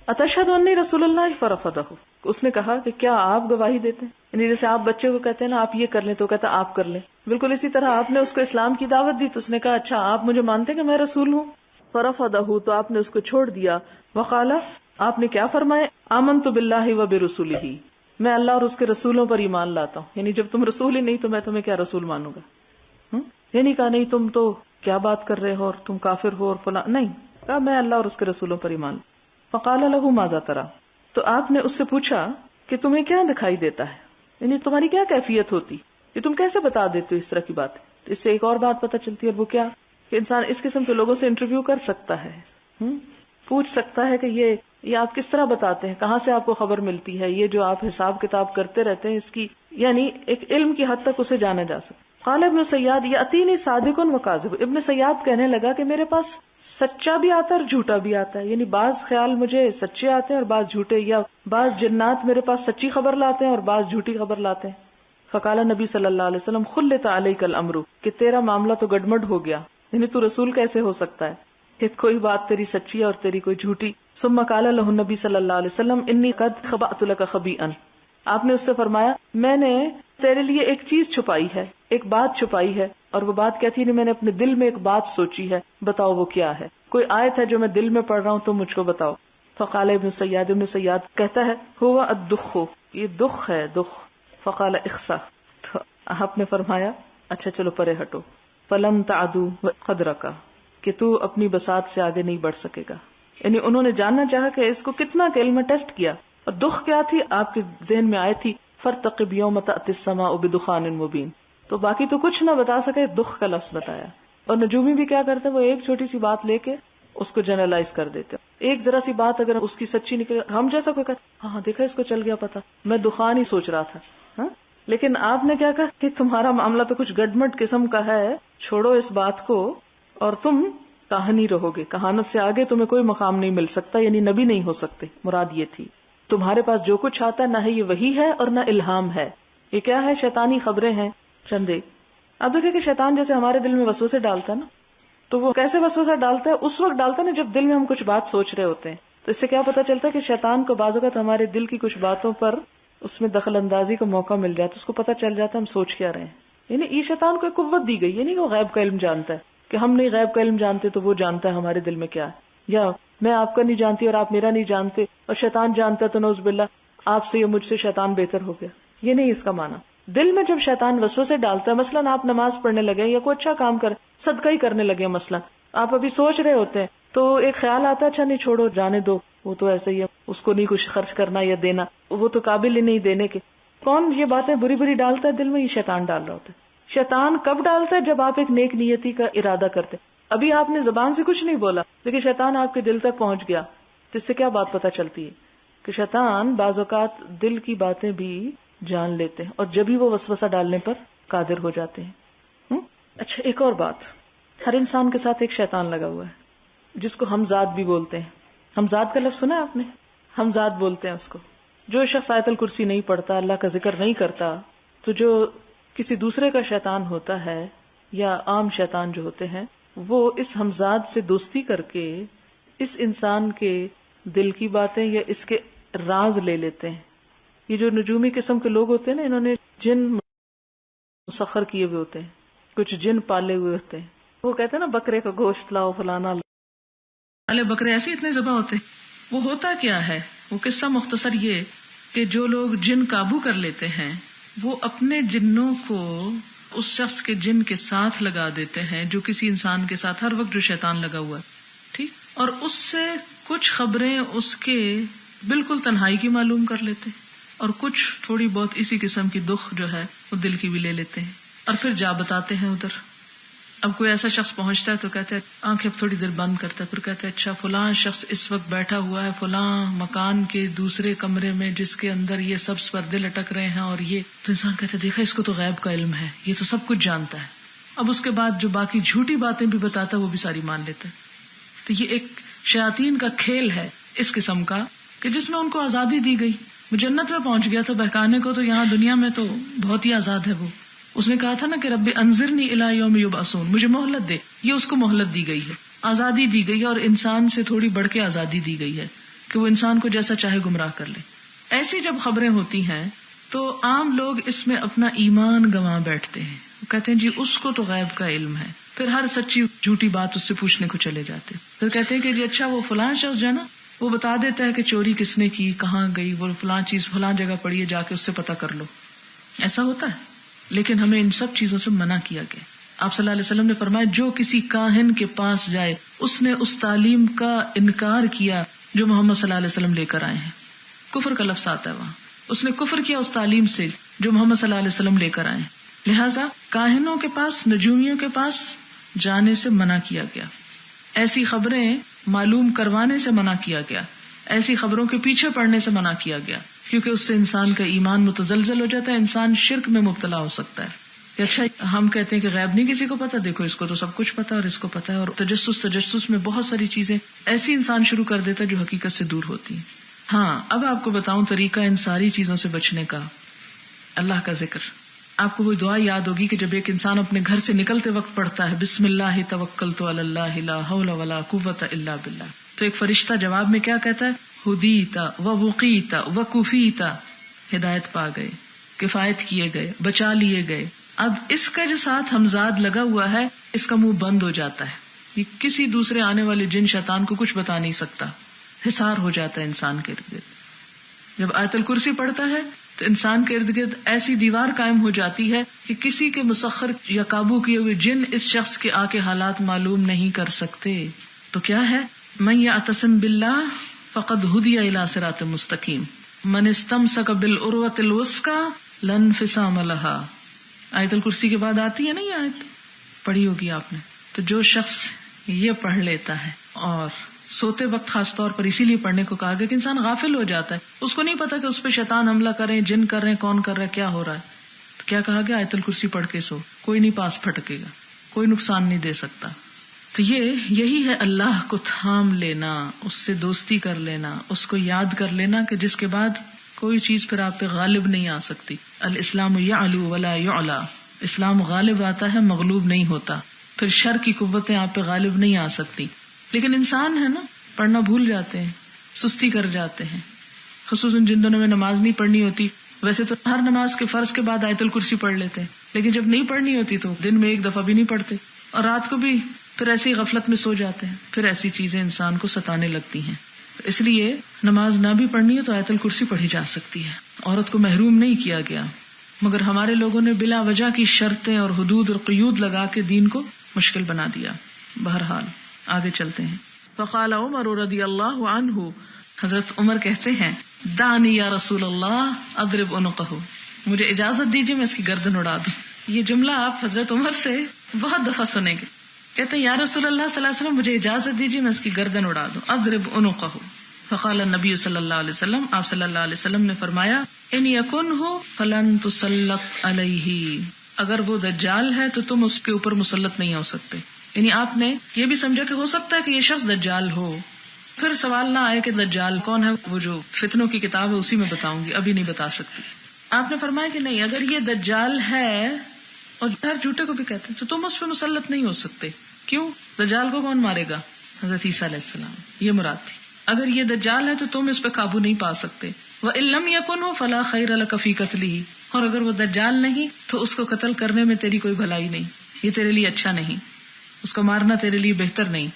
[SPEAKER 1] اتشہد انی رسول اللہ فرفضہ، اس نے کہا کہ کیا آپ گواہی دیتے ہیں، یعنی جیسے آپ بچے کو کہتے ہیں نا آپ یہ کر لیں تو کہتا آپ کر لیں، بالکل اسی طرح آپ نے اس کو اسلام کی دعوت دی تو اس نے کہا اچھا آپ مجھے مانتے ہیں کہ میں رسول ہوں؟ فرفضہ، تو آپ نے اس کو چھوڑ دیا۔ وقال، آپ نے کیا فرمایا؟ آمنت باللہ و برسولہ، میں اللہ اور اس کے رسولوں پر ایمان لاتا ہوں، یعنی جب تم رسول ہی نہیں تو میں تمہیں کیا رسول مانوں گا؟ یعنی کہا نہیں تم تو کیا بات کر رہے ہو اور تم کافر ہو اور فلاں، نہیں، کہا میں اللہ اور اس کے رسولوں پر ایمان۔ فقال له ماذا ترى، تو آپ نے اس سے پوچھا کہ تمہیں کیا دکھائی دیتا ہے، یعنی تمہاری کیا کیفیت ہوتی، یہ تم کیسے بتا دیتے ہو اس طرح کی بات؟ تو اس سے ایک اور بات پتہ چلتی ہے، وہ کیا کہ انسان اس قسم کے لوگوں سے انٹرویو کر سکتا ہے، پوچھ سکتا ہے کہ یہ آپ کس طرح بتاتے ہیں، کہاں سے آپ کو خبر ملتی ہے، یہ جو آپ حساب کتاب کرتے رہتے ہیں اس کی یعنی ایک علم کی حد تک اسے جانا جا سکتا۔ قال ابن سیاد یاتینی صادق و کاذب، ابن سیاد کہنے لگا کہ میرے پاس سچا بھی آتا ہے اور جھوٹا بھی آتا ہے، یعنی بعض خیال مجھے سچے آتے ہیں اور بعض جھوٹے، یا بعض جنات میرے پاس سچی خبر لاتے ہیں اور بعض جھوٹی خبر لاتے ہیں۔ فقال نبی صلی اللہ علیہ وسلم خلت علیک الامر، کہ تیرا معاملہ تو گڑمڑ ہو گیا، یعنی تو رسول کیسے ہو سکتا ہے کہ کوئی بات تیری سچی ہے اور تیری کوئی جھوٹی۔ ثم قال له النبی صلی اللہ علیہ وسلم انی قد خبأت لك خبیئا، آپ نے اس سے فرمایا میں نے تیرے لیے ایک چیز چھپائی ہے، ایک بات چھپائی ہے، اور وہ بات کیا تھی؟ میں نے اپنے دل میں ایک بات سوچی ہے، بتاؤ وہ کیا ہے، کوئی آیت ہے جو میں دل میں پڑھ رہا ہوں تو مجھ کو بتاؤ۔ فقال ابن سیاد، ابن سیاد کہتا ہے ہوا الدخ، یہ دخ ہے، دخ۔ فقال اخسا، تو آپ نے فرمایا اچھا چلو پرے ہٹو، فلن تعدو قدرک، کہ تو اپنی بساط سے آگے نہیں بڑھ سکے گا، یعنی انہوں نے جاننا چاہا کہ اس کو کتنا علم ٹیسٹ کیا، اور دخ کیا تھی آپ کے ذہن میں آئی تھی فرتقب یوم تأتی السماء بدخان مبین، تو باقی تو کچھ نہ بتا سکے، دخ کا لفظ بتایا۔ اور نجومی بھی کیا کرتے ہیں، وہ ایک چھوٹی سی بات لے کے اس کو جنرلائز کر دیتے، ایک ذرا سی بات اگر اس کی سچی نکلے، ہم جیسا کوئی کہتا ہاں دیکھا اس کو چل گیا پتا، میں دخان ہی سوچ رہا تھا، ہاں، لیکن آپ نے کیا کہا کہ تمہارا معاملہ تو کچھ گڈمٹ قسم کا ہے، چھوڑو اس بات کو اور تم کہانی رہو گے، کہانت سے آگے تمہیں کوئی مقام نہیں مل سکتا، یعنی نبی نہیں ہو سکتے، مراد یہ تھی۔ تمہارے پاس جو کچھ آتا ہے نہ یہ وحی ہے اور نہ الہام ہے، یہ کیا ہے؟ شیطانی خبریں ہیں چندے۔ اب دیکھیں کہ شیطان جیسے ہمارے دل میں وسوسے ڈالتا ہے نا، تو وہ کیسے وسوسہ ڈالتا ہے؟ اس وقت ڈالتا ہے نا جب دل میں ہم کچھ بات سوچ رہے ہوتے ہیں، تو اس سے کیا پتا چلتا ہے کہ شیطان کو بعض اوقات ہمارے دل کی کچھ باتوں پر اس میں دخل اندازی کا موقع مل جاتا ہے، اس کو پتا چل جاتا ہے ہم سوچ کیا رہے ہیں، یعنی یہ شیطان کو ایک قوت دی گئی ہے، نہیں وہ غیب کا علم جانتا ہے کہ ہم نہیں غیب کا علم جانتے تو وہ جانتا ہے ہمارے دل میں کیا ہے، یا میں آپ کا نہیں جانتی اور آپ میرا نہیں جانتے اور شیطان جانتا ہے تو نعوذ باللہ آپ سے یا مجھ سے شیطان بہتر ہو گیا، یہ نہیں اس کا معنی۔ دل میں جب شیطان وسوسے ڈالتا ہے، مثلاً آپ نماز پڑھنے لگے یا کوئی اچھا کام کر، صدقہ ہی کرنے لگے، مثلاً آپ ابھی سوچ رہے ہوتے ہیں تو ایک خیال آتا ہے اچھا نہیں چھوڑو جانے دو، وہ تو ایسے ہی ہے، اس کو نہیں کچھ خرچ کرنا یا دینا، وہ تو قابل ہی نہیں دینے کے۔ کون یہ باتیں بری بری ڈالتا ہے دل میں؟ یہ شیطان ڈال رہا ہوتا ہے۔ شیطان کب ڈالتا ہے؟ جب آپ ایک نیک نیتی کا ارادہ کرتے، ابھی آپ نے زبان سے کچھ نہیں بولا لیکن شیطان آپ کے دل تک پہنچ گیا، تو اس سے کیا بات پتہ چلتی ہے کہ شیطان بعض اوقات دل کی باتیں بھی جان لیتے ہیں، اور جب ہی وہ وسوسہ ڈالنے پر قادر ہو جاتے ہیں. اچھا ایک اور بات، ہر انسان کے ساتھ ایک شیطان لگا ہوا ہے جس کو ہمزاد بھی بولتے ہیں. ہمزاد کا لفظ سنا ہے آپ نے؟ ہمزاد بولتے ہیں اس کو. جو شخص آیت الکرسی نہیں پڑھتا، اللہ کا ذکر نہیں کرتا، تو جو کسی دوسرے کا شیطان ہوتا ہے یا عام شیطان جو ہوتے ہیں، وہ اس ہمزاد سے دوستی کر کے اس انسان کے دل کی باتیں یا اس کے راز لے لیتے ہیں. یہ جو نجومی قسم کے لوگ ہوتے ہیں نا، انہوں نے جن مسخر کیے ہوئے ہوتے ہیں، کچھ جن پالے ہوئے ہوتے ہیں. وہ کہتے ہیں نا بکرے کا گوشت لاؤ فلانا لاؤ. بکرے ایسے اتنے ذبح ہوتے ہیں. وہ ہوتا کیا ہے؟ وہ قصہ مختصر یہ کہ جو لوگ جن قابو کر لیتے ہیں وہ اپنے جنوں کو اس شخص کے جن کے ساتھ لگا دیتے ہیں جو کسی انسان کے ساتھ ہر وقت جو شیطان لگا ہوا ہے. ٹھیک. اور اس سے کچھ خبریں اس کے بالکل تنہائی کی معلوم کر لیتے ہیں اور کچھ تھوڑی بہت اسی قسم کی دکھ جو ہے وہ دل کی بھی لے لیتے ہیں اور پھر جا بتاتے ہیں ادھر. اب کوئی ایسا شخص پہنچتا ہے تو کہتے ہیں آنکھیں تھوڑی دیر بند کرتا ہے، پھر کہتے ہیں اچھا فلاں شخص اس وقت بیٹھا ہوا ہے فلاں مکان کے دوسرے کمرے میں جس کے اندر یہ سب پردے لٹک رہے ہیں اور یہ تو انسان کہتا ہے دیکھا اس کو تو غیب کا علم ہے، یہ تو سب کچھ جانتا ہے. اب اس کے بعد جو باقی جھوٹی باتیں بھی بتاتا ہے وہ بھی ساری مان لیتا ہے. تو یہ ایک شیاطین کا کھیل ہے اس قسم کا کہ جس میں ان کو آزادی دی گئی. وہ جنت میں پہنچ گیا تھا بہکانے کو، تو یہاں دنیا میں تو بہت ہی آزاد ہے. وہ اس نے کہا تھا نا کہ رب انظرنی الی یوم یبعثون، مجھے مہلت دے. یہ اس کو مہلت دی گئی ہے، آزادی دی گئی ہے، اور انسان سے تھوڑی بڑھ کے آزادی دی گئی ہے کہ وہ انسان کو جیسا چاہے گمراہ کر لے. ایسی جب خبریں ہوتی ہیں تو عام لوگ اس میں اپنا ایمان گنوا بیٹھتے ہیں. وہ کہتے ہیں جی اس کو تو غیب کا علم ہے، پھر ہر سچی جھوٹی بات اس سے پوچھنے کو چلے جاتے. پھر کہتے ہیں کہ جی اچھا وہ فلاں شخص جو ہے نا وہ بتا دیتا ہے کہ چوری کس نے کی، کہاں گئی، وہ فلاں چیز فلاں جگہ پڑی ہے، جا کے اس سے پتہ کر لو. ایسا ہوتا ہے. لیکن ہمیں ان سب چیزوں سے منع کیا گیا. آپ صلی اللہ علیہ وسلم نے فرمایا جو کسی کاہن کے پاس جائے اس نے اس تعلیم کا انکار کیا جو محمد صلی اللہ علیہ وسلم لے کر آئے ہیں. کفر کا لفظ آتا ہے وہاں. اس نے کفر کیا اس تعلیم سے جو محمد صلی اللہ علیہ وسلم لے کر آئے ہیں. لہٰذا کاہنوں کے پاس، نجومیوں کے پاس جانے سے منع کیا گیا، ایسی خبریں معلوم کروانے سے منع کیا گیا، ایسی خبروں کے پیچھے پڑنے سے منع کیا گیا، کیونکہ اس سے انسان کا ایمان متزلزل ہو جاتا ہے، انسان شرک میں مبتلا ہو سکتا ہے. کہ اچھا ہم کہتے ہیں کہ غیب نہیں کسی کو پتا، دیکھو اس کو تو سب کچھ پتا اور اس کو پتا ہے. اور تجسس میں بہت ساری چیزیں ایسی انسان شروع کر دیتا ہے جو حقیقت سے دور ہوتی ہیں. ہاں اب آپ کو بتاؤں طریقہ ان ساری چیزوں سے بچنے کا. اللہ کا ذکر. آپ کو وہ دعا یاد ہوگی کہ جب ایک انسان اپنے گھر سے نکلتے وقت پڑھتا ہے بسم اللہ توکلت علی اللہ لا حول ولا قوت الا باللہ، تو ایک فرشتہ جواب میں کیا کہتا ہے؟ ہدیت ووقیت وکفیت، ہدایت پا گئے، کفایت کیے گئے، بچا لیے گئے. اب اس کا جو ساتھ ہمزاد لگا ہوا ہے اس کا منہ بند ہو جاتا ہے، یہ کسی دوسرے آنے والے جن شیطان کو کچھ بتا نہیں سکتا، حصار ہو جاتا ہے انسان کے ارد گرد. جب آیت الکرسی پڑھتا ہے تو انسان کے ارد گرد ایسی دیوار قائم ہو جاتی ہے کہ کسی کے مسخر یا قابو کیے ہوئے جن اس شخص کے آ کے حالات معلوم نہیں کر سکتے. تو کیا ہے؟ من یعتصم باللہ فقد ہدی الی صراط مستقیم، من استمسک بالعروۃ الوثقی لا انفصام لها. آیت الکرسی کے بعد آتی ہے نا یہ آیت، پڑھی ہوگی آپ نے. تو جو شخص یہ پڑھ لیتا ہے، اور سوتے وقت خاص طور پر اسی لیے پڑھنے کو کہا گیا کہ انسان غافل ہو جاتا ہے، اس کو نہیں پتا کہ اس پہ شیطان حملہ کریں، جن کر رہے ہیں، کون کر رہا ہے، کیا ہو رہا ہے. تو کیا کہا گیا؟ آیت الکرسی پڑھ کے سو، کوئی نہیں پاس پھٹکے گا، کوئی نقصان نہیں دے سکتا. تو یہی ہے اللہ کو تھام لینا، اس سے دوستی کر لینا، اس کو یاد کر لینا کہ جس کے بعد کوئی چیز پھر آپ پہ غالب نہیں آ سکتی. الاسلام یعلو ولا یعلا، اسلام غالب آتا ہے مغلوب نہیں ہوتا. پھر شر کی قوتیں آپ پہ غالب نہیں آ سکتی. لیکن انسان ہے نا، پڑھنا بھول جاتے ہیں، سستی کر جاتے ہیں، خصوصاً جن دنوں میں نماز نہیں پڑھنی ہوتی. ویسے تو ہر نماز کے فرض کے بعد آیت الکرسی پڑھ لیتے ہیں، لیکن جب نہیں پڑھنی ہوتی تو دن میں ایک دفعہ بھی نہیں پڑھتے، اور رات کو بھی پھر ایسی غفلت میں سو جاتے ہیں. پھر ایسی چیزیں انسان کو ستانے لگتی ہیں. اس لیے نماز نہ بھی پڑھنی ہے تو آیت الکرسی پڑھی جا سکتی ہے، عورت کو محروم نہیں کیا گیا. مگر ہمارے لوگوں نے بلا وجہ کی شرطیں اور حدود اور قیود لگا کے دین کو مشکل بنا دیا. بہرحال آگے چلتے ہیں. فقال عمر رضی اللہ عنہ، حضرت عمر کہتے ہیں دانی یا رسول اللہ اضرب عنقہ، مجھے اجازت دیجیے میں اس کی گردن اڑا دوں. یہ جملہ آپ حضرت عمر سے بہت دفعہ سنیں گے. کہتے ہیں یا رسول اللہ صلی اللہ علیہ وسلم مجھے اجازت دیجیے میں اس کی گردن اڑا دوں. اضرب عنقہ. فقال النبی صلی اللہ علیہ وسلم، آپ صلی اللہ علیہ وسلم نے فرمایا ان یکنہ فلن تسلط علیہ،
[SPEAKER 2] اگر وہ دجال ہے تو تم اس کے اوپر مسلط نہیں ہو سکتے. یعنی آپ نے یہ بھی سمجھا کہ ہو سکتا ہے کہ یہ شخص دجال ہو، پھر سوال نہ آئے کہ دجال کون ہے. وہ جو فتنوں کی کتاب ہے اسی میں بتاؤں گی، ابھی نہیں بتا سکتی. آپ نے فرمایا کہ نہیں، اگر یہ دجال ہے اور ہر جھوٹے کو بھی کہتے ہیں تو تم اس پہ مسلط نہیں ہو سکتے. کیوں؟ دجال کو کون مارے گا؟ حضرت عیسیٰ علیہ السلام. یہ مراد تھی. اگر یہ دجال ہے تو تم اس پہ قابو نہیں پا سکتے. وَإِن لَّمْ يَكُنْ فَلَا خَيْرَ لَكَ فِي قَتْلِهِ، اور اگر وہ دجال نہیں تو اس کو قتل کرنے میں تیری کوئی بھلائی نہیں، یہ تیرے لیے اچھا نہیں، اس کو مارنا تیرے لیے بہتر نہیں.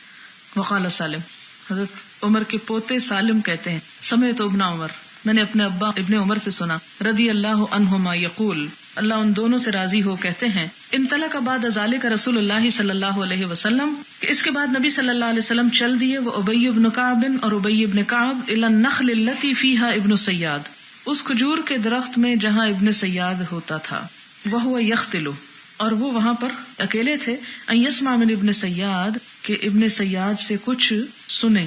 [SPEAKER 2] وقال سالم، حضرت عمر کے پوتے سالم کہتے ہیں سمعت ابن عمر، میں نے اپنے ابا ابن عمر سے سنا، رضی اللہ عنہما یقول، اللہ ان دونوں سے راضی ہو، کہتے ہیں انطلق بعد ذالک رسول اللہ صلی اللہ علیہ وسلم، کہ اس کے بعد نبی صلی اللہ علیہ وسلم چل دیے، وہ ابی بن کعب اور ابی بن کعب الی النخل التی فیہا ابن سیاد، اس کھجور کے درخت میں جہاں ابن سیاد ہوتا تھا، وہو یختل، اور وہ وہاں پر اکیلے تھے، ان یسمع من ابن سیاد، کہ ابن سیاد سے کچھ سنیں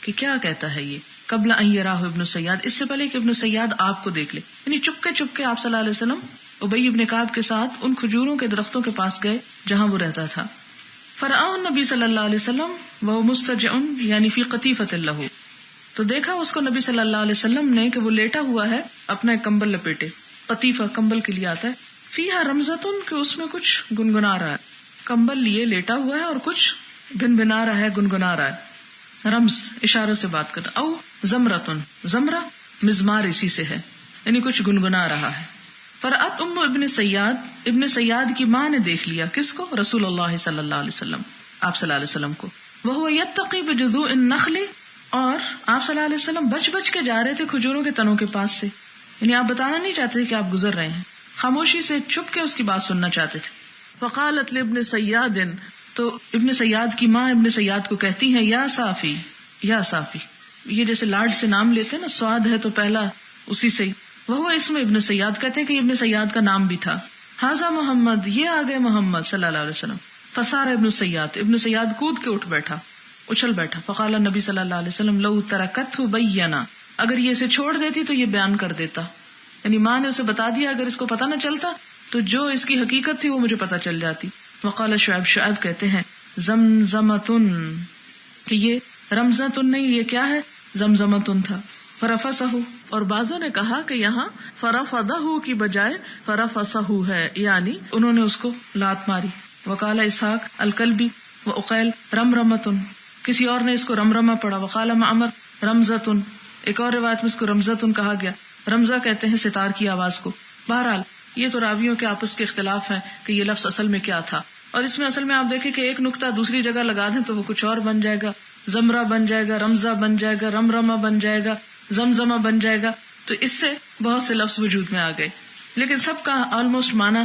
[SPEAKER 2] کہ کیا کہتا ہے یہ، قبل ان یراہ ابن سیاد، اس سے پہلے کہ ابن سیاد آپ کو دیکھ لے. یعنی چپکے چپکے آپ صلی اللہ علیہ وسلم ابی ابن کعب کے ساتھ ان کھجوروں کے درختوں کے پاس گئے جہاں وہ رہتا تھا. فرآہ النبی صلی اللہ علیہ وسلم وهو مستجع یعنی فی قطیفۃ لہ، تو دیکھا اس کو نبی صلی اللہ علیہ وسلم نے کہ وہ لیٹا ہوا ہے اپنا ایک کمبل لپیٹے، قطیفہ کمبل کے لیے آتا ہے، فیہا رمزۃ، کہ اس میں کچھ گنگنا رہا ہے، کمبل لیے لیٹا ہوا ہے اور کچھ بنبنا رہا ہے، گنگنا رہا ہے. رمز اشارے سے بات کرتا. او زمرتن، زمرہ مزمار اسی سے ہے، یعنی کچھ گنگنا رہا ہے. فرأت ام ابن سیاد، ابن سیاد کی ماں نے دیکھ لیا، کس کو؟ رسول اللہ صلی اللہ علیہ وسلم، آپ صلی اللہ علیہ وسلم کو. وہو یتقی بجذوع النخل، اور آپ صلی اللہ علیہ وسلم بچ بچ کے جا رہے تھے کھجوروں کے تنوں کے پاس سے، یعنی آپ بتانا نہیں چاہتے کہ آپ گزر رہے ہیں، خاموشی سے چھپ کے اس کی بات سننا چاہتے تھے. فقالت لابن سیاد، تو ابن سیاد کی ماں ابن سیاد کو کہتی ہیں یا صافی، یا صافی، یہ جیسے لاڈ سے نام لیتے ہیں نا، سواد ہے تو پہلا اسی سے ہی. وہ اس میں ابن سیاد کہتے ہیں کہ ابن سیاد کا نام بھی تھا. حاضہ محمد، یہ آگئے محمد صلی اللہ علیہ وسلم. فصار ابن سیاد، ابن سیاد کود کے اٹھ بیٹھا، اچھل بیٹھا. فقال نبی صلی اللہ علیہ وسلم لو ترکتہ بینا، اگر یہ اسے چھوڑ دیتی تو یہ بیان کر دیتا، یعنی ماں نے اسے بتا دیا، اگر اس کو پتہ نہ چلتا تو جو اس کی حقیقت تھی وہ مجھے پتہ چل جاتی. وقال شعیب، شعیب کہتے ہیں زمزمتن، کہ یہ رمزتن نہیں، یہ کیا ہے؟ زمزمتن تھا. فرفسہ، اور بعضوں نے کہا کہ یہاں فرفدہ کی بجائے فرفسہ ہے، یعنی انہوں نے اس کو لات ماری. وقال اسحاق الکلبی و اقیل رمرمتن، کسی اور نے اس کو رمرمہ پڑھا. وقال معمر رمزتن، ایک اور روایت میں اس کو رمزتن کہا گیا. رمزہ کہتے ہیں ستار کی آواز کو. بہرحال یہ تو راویوں کے آپس کے اختلاف ہیں کہ یہ لفظ اصل میں کیا تھا، اور اس میں اصل میں آپ دیکھیں کہ ایک نقطہ دوسری جگہ لگا دیں تو وہ کچھ اور بن جائے گا، زمرہ بن جائے گا، رمزہ بن جائے گا، رمرمہ بن جائے گا، زمزمہ بن جائے گا. تو اس سے بہت سے لفظ وجود میں آ گئے، لیکن سب کا آلموسٹ معنی